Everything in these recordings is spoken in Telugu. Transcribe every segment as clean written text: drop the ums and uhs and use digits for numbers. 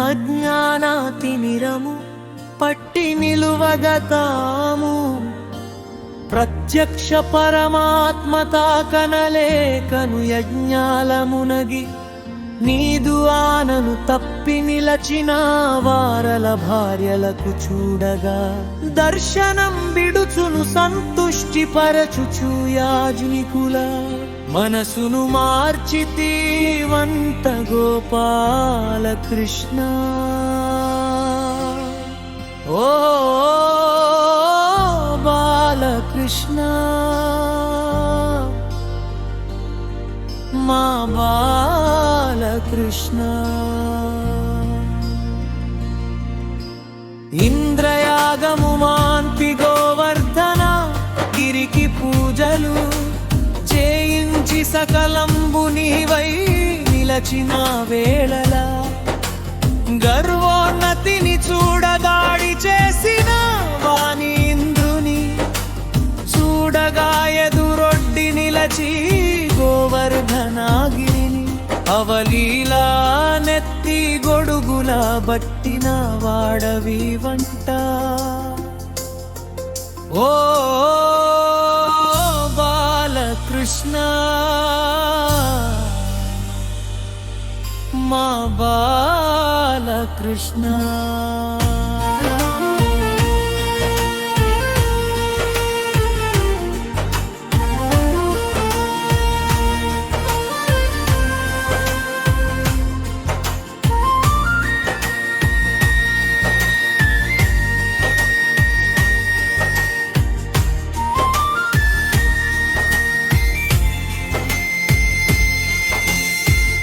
అజ్ఞానాతిమిరము పట్టి నిలువగతాము ప్రత్యక్ష పరమాత్మతా కనలేకను యజ్ఞాలమునగి నీదు ఆనను తప్పి నిలచిన వారల భార్యలకు చూడగా దర్శనం బిడుచును సంతుష్టి పరచుచు యాజ్ఞికుల మనసును మార్చితీవంత గోపాల కృష్ణ ఓ బాలకృష్ణ మా బాలకృష్ణ ఇంద్రయాగము మాన్పి గోవర్ధన గిరికి పూజలు చేయించి సకలంబు నీవై నిలచిన వేళలా గర్వోన్నతిని చూడగాడి చేసిన వాణి ఇంద్రుని చూడగా ఎదురొడ్డి నిలచి గోవర్ధనాగిరిని అవలీలా నెత్తి గొడుగుల బట్టిన వాడవి వంట ఓ బాలకృష్ణ మా బాలకృష్ణ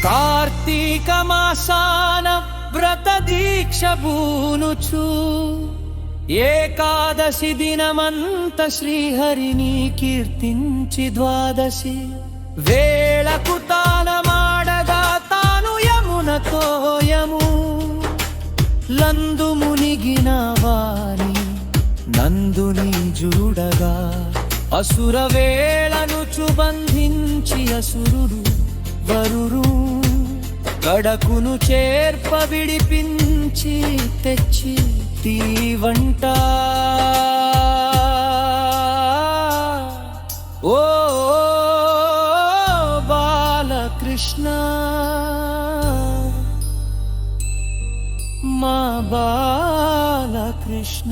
కార్తీక మాసాన వ్రత దీక్ష బూనుచు ఏకాదశి దినమంత శ్రీహరిని కీర్తించి ద్వాదశి వేళకు తానమాడగా తాను యమునతోయము లందు మునిగిన వారి నందుని చూడగా అసుర వేళను బంధించి అసురుడు వరురు గడకును చేర్ప విడిపించి తెచ్చి తీవంట ఓ బాలకృష్ణ మా బాలకృష్ణ